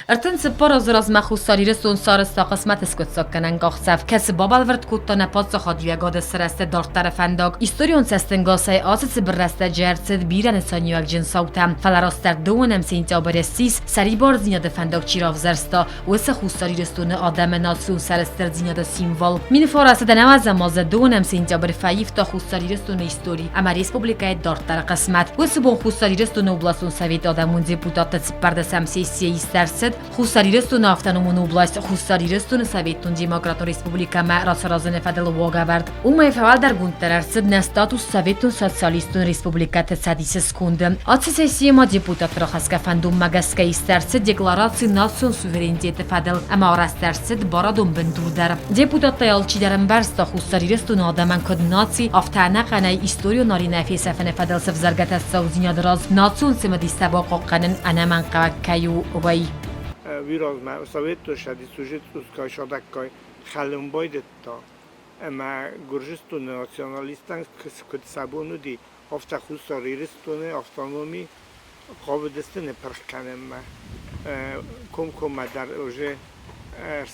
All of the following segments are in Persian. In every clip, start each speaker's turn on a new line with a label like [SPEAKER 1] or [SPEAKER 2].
[SPEAKER 1] Артынцы пороз размаху сарирестун сарыста қысмат искутсокканан қақсав. Кәсі бабалвырд куттана подсоха дюягоды сырасты дорт тарафандок. Историон сәстінгосай асыцы біррасты джерцid биран санюак джинсаута. Фаларастар дуынам сентябрестис сарибор зиняды фандок чиравзарста. Уэсі хусарирестуны адам национ сарыстыр зиняды символ. Мин фарасы данаваза маза дуынам сентябр фаиф та хусарирестуны истори. Ама республикай дорт тара қысмат. Уэсі бон хусарирестуны областун совет адамун депутаты циппардасам сессия истерсид. Хусарирестуны автономун область хусарирестуны советтун демократу республика ма расаразыны фадыл вогавард. Умай фавал дар гунтарарсид на статус советтун социалистун республикаты садисис кунды. Атсы сессия ма депутат рахаска фандум магаска истерсид декларации национ суверенитети фадыл. Ама арастерсид барадун бендурдар. Депутат тайалчидарын барста хусарирестуны адаман код наци афтана қанай историю нари нафисафаны фадыл севзаргата саузинядыраз национ симадиста бақаққанын анаман қаваккаю вай.
[SPEAKER 2] Viraz már szovjetosadi sužetskoj šodakoj halum bojdetta. Ama Gürcistan nacionalistan kod sabunudi ofta husariristune autonomi qobdestine perkanema. Kom dar oje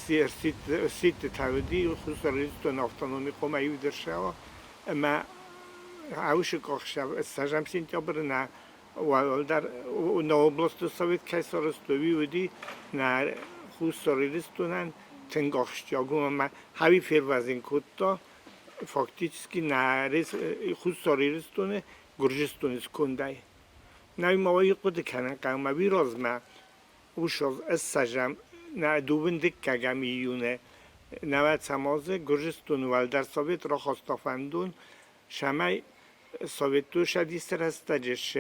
[SPEAKER 2] sit tavdi husariston autonomi qoma yudershava. Ama aush qokhshav sajam sentyabrna در نوبلست سویت کیسارستوی ودی نه خودساریستونن تنگاخشیاگون ما هایی فروازین کتا فاکتیچسکی نه خودساریستونه گرجستونیس کندای نه موایی قد کنن که ما بیراز ما وشاز سجام نه دوبن دکه گمیونه نه تمازه گرجستون والدر سویت را خواستافندون شمای سویتو شدیستر هستجش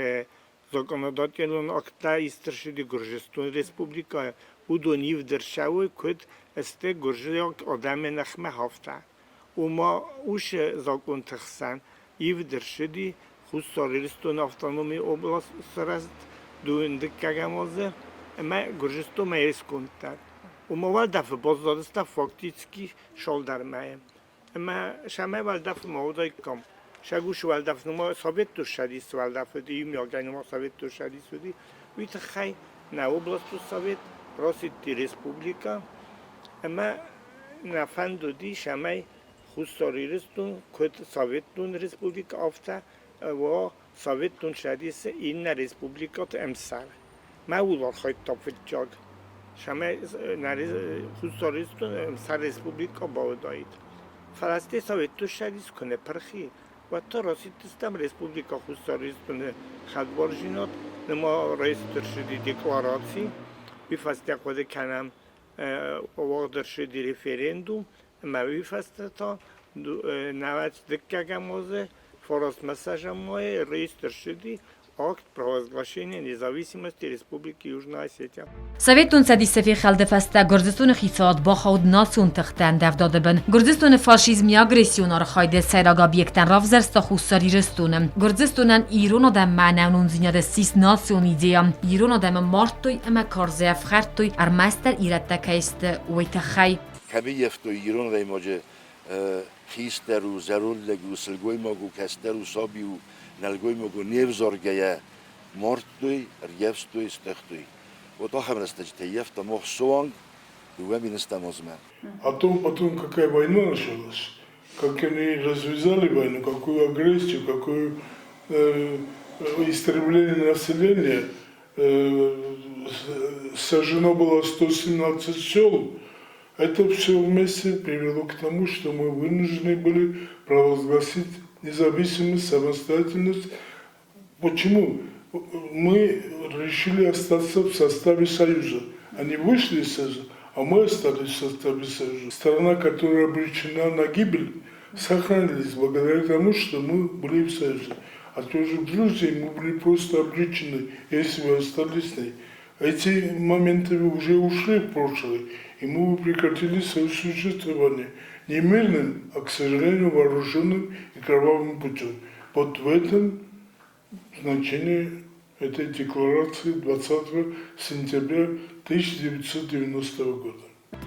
[SPEAKER 2] законодателен акта истршиди Гуржистан республика удони вдършавой код сте Гуржиок одаме нахме хафта. Ума уш закон тахсан и вдършиди хусаристон автономи област сраст дуендик кагамозе ма Гуржистан ма есконтар. Ума валдаф боздаста фактически шолдармае. Ма шаме валдаф маудайкам. شگوش والدف نما ثابت تو شدیس والدف دیم یا گنی ما ثابت تو شدیس ودی ویت خی نه اوبلاست تو ثابت راست دی ریسپوبلیکا اما نفند دی شمای خودساریستون کد ثابتون ریسپوبلیکا آفته و ثابتون شدیس این ریسپوبلیکا تو امسال ما اول خواهد تافت جاگ شمای خودساریستون امسال ریسپوبلیکا باودایید فلسطین ثابت تو شدیس کنه پرخی و تا راسیتستم республика хусаристуны хадборжинот нема рейстер шди декларации бифастя коде канам овогдер шди референдум ма бифаста та навац деккагамозе форос месажа мое рейстер шди акт провозглашения независимости Республики Южная Осетия.
[SPEAKER 1] Советун садисефи халдефаста Гурзистун хисад با خود ناسون تختن دفداده بن. Гурзистун فاشیزم یا اگریسیون را خایده سیراگا بیکتن رافزرستا خوستاریرستون. Гурзистунан ایرون آدم معنون زیناد سیس ناسون ایدیا. ایرون آدم مارتوی اما کارزه افخرتوی ارمستر ایرد کهست ویت خی.
[SPEAKER 3] کمی یفتو ایرون آدم ماجه خیستر و زرول لگو سلگوی ماگو کستر و سابی و نلگوی مگو نیوزارگیه مارتوی ریفستوی استختوی و تا هم رستجته یفت مخ سوانگ و همینستم ازمن.
[SPEAKER 4] Потом какая война началась, как они развязали войну, какую агрессию, какое истребление населения, сожжено было 117 сел. Это все вместе привело к тому, что мы вынуждены были провозгласить независимость, самостоятельность. Почему? Мы решили остаться в составе Союза. Они вышли из Союза, а мы остались в составе Союза. Страна, которая обречена на гибель, сохранились благодаря тому, что мы были в Союзе. А тоже в Грузии мы были просто обречены, если мы остались с ней. Эти моменты уже ушли в прошлое, и мы прекратили свое существование. Не мирным, а, к сожалению, вооруженным и кровавым путем. Вот в этом значение этой декларации 20 сентября 1990 года.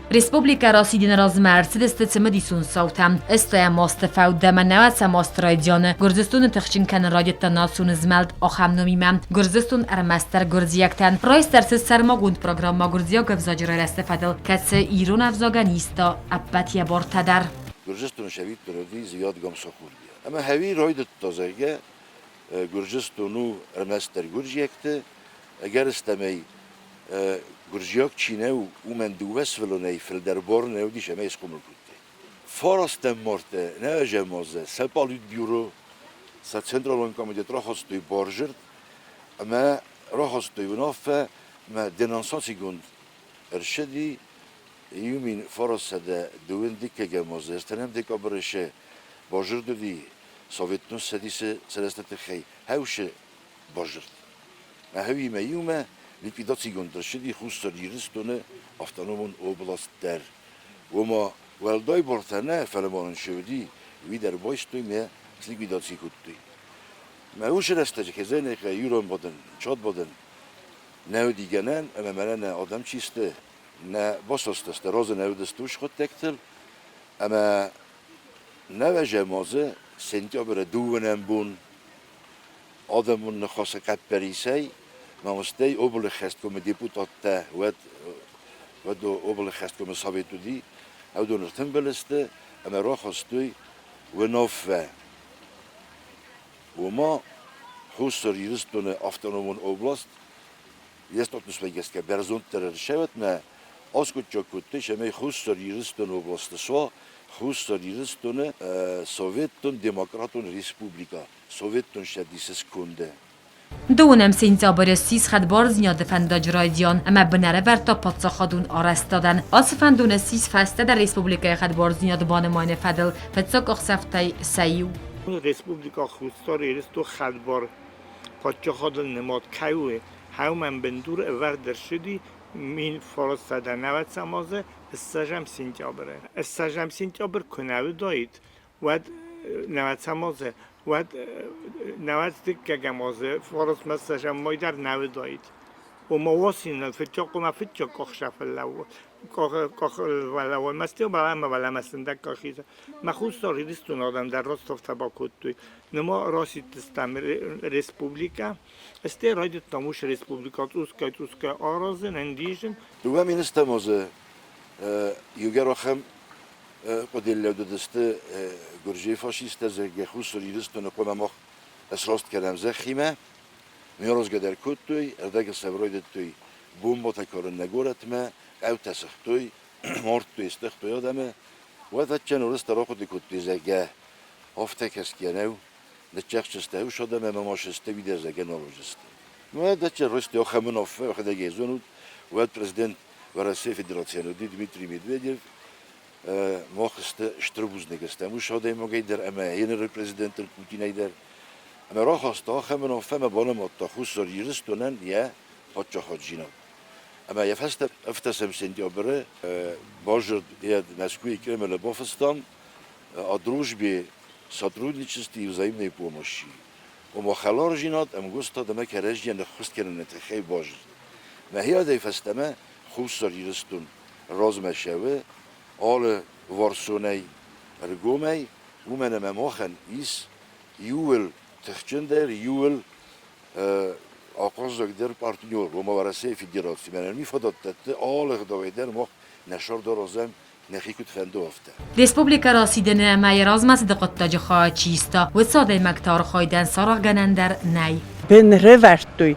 [SPEAKER 1] Республика Россиядин роз Мерседес тецемедисун саутам استویا ماستفاو دمنوات سماست رایدیان گرزستون تخشین کن رادیتا ناسون زملد آخم نمیمم گرزستون ارمستر گرزیکتن رایست درس سرماگوند پروگرام ما گرزیا گفزاجرای استفادل کس ایرون افزاگانیستا ابتیا بارتدر
[SPEAKER 3] گرجستون شوید برادی زیاد گام سخوردی اما هوی رایدت تازگه گرجستونو ارمستر گرزیکته اگر استمی گرجیاک چینه و اومن دوست ولونی فل دربار نودی شما اسکومل کردی. فارستم مرته نه جمازه سپالید بیرو س سنترالون کمیته را خواستوی بارجرد اما را خواستوی ونافه ما دنانسانسی گند ارشدی یومین فارست دوندی که جمازه استنم دیگه برشه بارجرد دی سویتنوس سدیس سرستت خی هوشه بارجرد. هوی میومه likvidacji gondarzyli husarieristone avtonomen oblast der. Oma weldai bortane felemanen şövdi vider boystoy me likvidacji kuttu. Ma uş rastacı kezene ki yuron bodun, çad bodun. Ne digenen ama melene adam çiste ne basostas da razı nevdest uş xottektil ama ne ve cemaze sentyabre duvenem bun adamın xasa kapperisey نامسته اوبل خست کم دیپوتات و دو اوبل خست کم سابیتو دی او دو نرتن بلسته اما را خستوی و نافه و ما خوصر یرستون افتانومون اوبلاست یستات نسبگست که برزون ترر شود ما آسکوت چاکوتی شمی خوصر یرستون اوبلاست سوا خوصر یرستون سوویتون دموکراتون ریسپوبلیکا سوویتون شدیسس کنده
[SPEAKER 1] دونم سینتابر سیز خد بارز نیاد فنداج رایدیان اما بنره ورتا پاتسا خادون آرست دادن آسفندون سیز فسته در ریسپوبلیکای خد بارز نیاد بانمان فدل فتساک اخصفتای سیو
[SPEAKER 2] ریسپوبلیکا خوستاری رستو خدبار پاتچا خادل نماد کیوه هاومن بندور اول در شدی مین فرستاده 90 سمازه استاجم سینتیابر کناوی دایید و 90 سمازه و 90 دقیقه گمازه فرست مساجم مای در 90 دایید و مواسین فتچاق و مفتچاق کخشف اللو کخ ولو مستی بالا ما بالا مستندک کخیزه مخصوص داری دستون آدم در راست تباکت توی نما راستی تستم ریسپوبلیکا استی رایت تاموش ریسپوبلیکات اوسکای آرازن اندیشن
[SPEAKER 3] دو همین استمازه یوگر آخم قدیل لودو دسته گرجی فاشیست زرگه خوصر یرستون قوم مخ اسراست کردم زخیمه میاروز گدر کد توی اردک سبراید توی بوم با تکارن نگورت ما او تسخ توی مرد توی استخ توی آدمه و دچن ورست را خود کد توی زگه هفته کس کنه دچخ چسته او شده ما ماشسته بیدر زگه ناروجسته و دچن رستی آخمون آفه و خدا گیزونود و پرزیدنت ورسی فدراسیونو دیمیتری مدودیف ما خسته اشتربوز نگسته مو شاده ما گیدر اما این رپرزیدنت پوتین ایدر اما را خواسته آخمون آفه ما بالا ماتا خوصر یرستونن یه پاتچا خاجینا اما یه فست افتسم سنتیابره باجرد یه مسکوی کرمل بافستان ادروش به ساترودنیچستی وزایمنی پوماشی و ما خلار جینات ام گوستا دمه که رجی نخست کنن تخی باجرد ما هی آده فستمه خوصر یرستون راز مشوه آل وارسونی رگومی و من مماخن ایس یول تخچندر یول آقازک در پارتنیور و مورسه فدراسی من میفادات تته آل خدای در مخ نشار درازم نخیکت فندو افته
[SPEAKER 1] ریسپوبلیکا راسیدن مای رازمس دقت تاج خواه چیستا و ساده مکتار خواهیدن ساراغ گنندر نی
[SPEAKER 5] بن رورتوی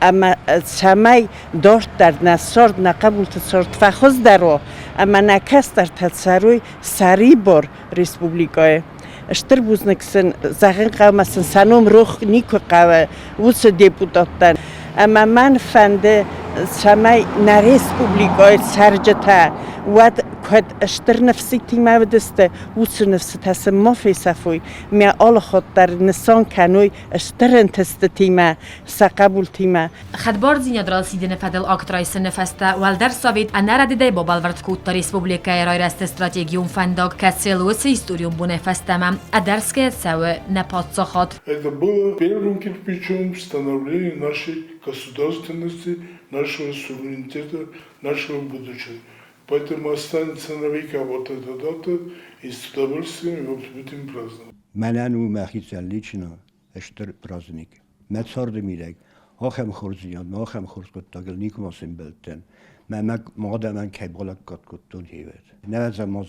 [SPEAKER 5] اما سمی دارت در نسارد نقبول تسارد فخوز درو اما نکس در تسروی سری بار ریسپوبلیکای اشتر بوزنکسن زغن قومسن سنوم روخ نیکو قوه ووس دیپوتاتن اما من فنده سمی نریسپوبلیکای سرجته ود کد اشتر نفسی تیمه ودسته ووس نفسی تسم ما فیسفوی می آل خود در نسان کنوی اشتر انتست تیمه سقبول تیمه
[SPEAKER 1] خدبار زیناد راسیدن فدل آکترایس نفسته والدر ساوید انر دیده با بالورد کوتا ریسپوبلیکای رای رست استراتیجیوم فنداگ کسیل وس историум буне фестемам адерское цеве неподсохот.
[SPEAKER 4] Это было первым кирпичом в становлении нашей государственности, нашего суверенитета, нашего будущего. Поэтому останется навека вот эта дата, и с удовольствием его будем праздновать.
[SPEAKER 6] Мене у мехіця лічно, ещтер праздник. Мецард میرگ. آخم خورزیان، آخم خورز کت تاگل نیکم آسیم بلتن. من مادر که بالات کت تون هیوت. نه زماز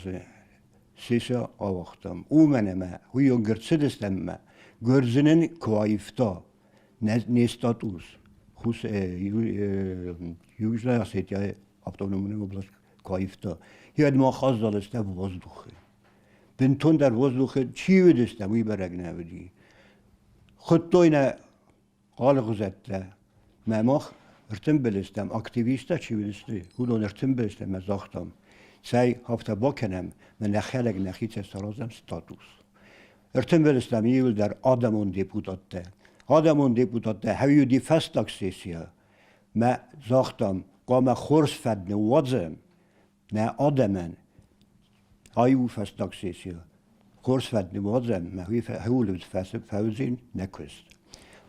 [SPEAKER 6] سیسا آوختم. او ما هوی گرسد استم ما. گرزنن کوایفتا. نستات اوس. خوش یوجلا سیتیا ابتونمونه مبلغ کوایفتا. یاد ما خاص دالسته وزدوخه. بنتون در وزدوخه چی ودستم وی برگ نبودی. خود توی قال غزته ما ارتم بلستم اکتیویستا چی بلستی هولون ارتم بلستم مزاختم سعی هفته با کنم من نخلق نخیت سرازم ستاتوس ارتم بلستم یه در آدمون دیپوتاته هیو دی فستاک سیسیا ما زاختم قام خورس فد نوازم نه آدمن هیو فستاک سیسیا خورس فد نوازم ما هیو فست فوزین نکست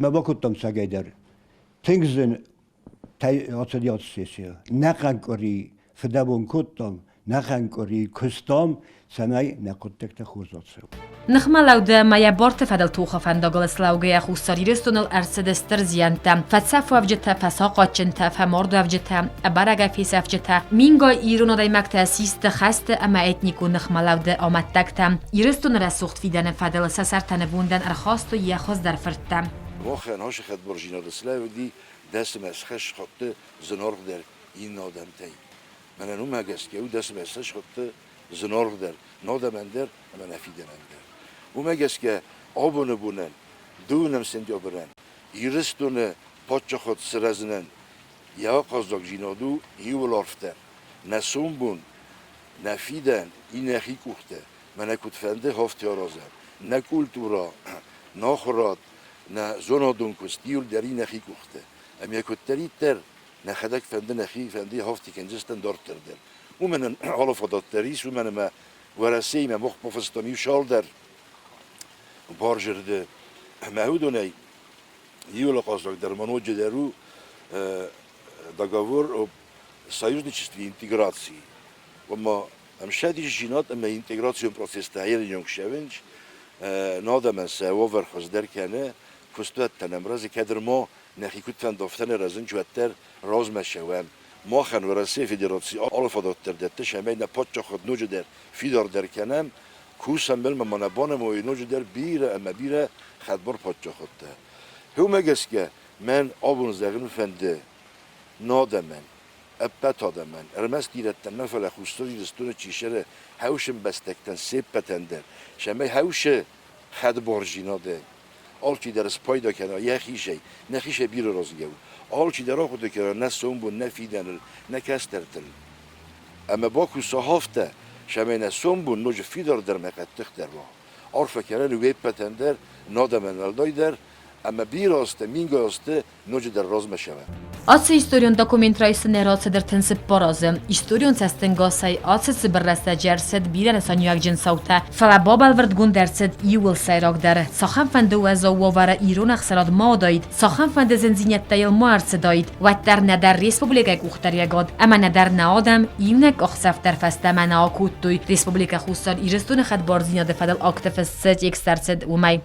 [SPEAKER 6] ما با کتم سعی در تنگزن آتیات سیاسی نخنگاری فدابون کتم نخنگاری کستام سعی نکتک تخوزات سو.
[SPEAKER 1] نخملوده مایا بارت فدل توخ فندقل سلاوگه خوستاری رستونل ارسدستر زیانتم فتصف وفجته فساقاتچنته فمرد وفجته برگه فیس وفجته مینگا ایرون دای مکتاسیست خست اما اتنیکو نخملوده آمد تکتم ایرستون رسوخت فیدن فدل سسر تنبوندن ارخواست و یخوز در فرتم.
[SPEAKER 3] واقعا هاش خد برژینا دسلاو دی دست مسخش خطه زنارق در این آدم تی من انو مگس که او دست مسخش خطه زنارق در نادم در اما نفیدن در او مگس که آبونه بونن دونم سندیا برن ایرستونه پاچه خود سرزنن یا قازداک جینادو هیو لافتر نسون بون نفیدن این نخی کوخته من اکود فنده هفته آرازن نکولتورا ناخورات نه زنادون کستیول دری نخی کوخته امی کتری تر نخدک فنده نخی فنده هفتی کنجستن دارتر در او من حالا فدات تریس و من ما ورسی ما مخ پفستانی و شال در بارجرده مهودونی یولا قازداک در منوجه درو داگاور و союзничестве и интеграции. Вама амшадиш жинат ама интеграцион процесс таир йонгшевинч надаман се оверхоз деркане кустуаттан амрази кадр мо нахикут фан дофтан разин жуаттер размашавам ما خن ورسی فدراسی آل فداتر دته شمی نپاچ خود نوج در فیدار در کنم کوسم بل من بانم و نوج در بیره اما بیره خدبار پاچ خود ده هم مگس که من آبون زغن فنده نادمن ابت آدمن ارمس دیرتن نفل خوستوی دستون چیشره هوشم بستکتن سیب پتندر شمی هوش خدبار جیناده آل چی در اسپایدا کنه یه خیشه نخیشه بیره رازگه آل چی در آخوده که نه سومبون نه فیدن نه کسترتن اما با کوسا هفته شمی نه سومبون نوج فیدار در مقتخ در با آر فکره ویب پتندر نادمن الدای در اما بیراسته مینگاسته نوج در راز مشوه
[SPEAKER 1] Ați istorion dokumentrajsë në ratë der të nësë porazë. Istorion që stë ngasaj atë që bërreste gjerësit bire në sa një akgjën saute. Fala babal vërd gunderësit i ullë sajrak dere. Sa xam fëndë u e zauavare iron e xërat ma dojt. Sa xam fëndë zinzinjet të jelë marë që dojt. Vatter në der Republika e kuhtar jegad. Ama në der në adem, imnek aksef ter feste me në akut tuj. Republika khusar i rëstu në këtë barzinja dhe fedel aktifës që i ekstercid u maj.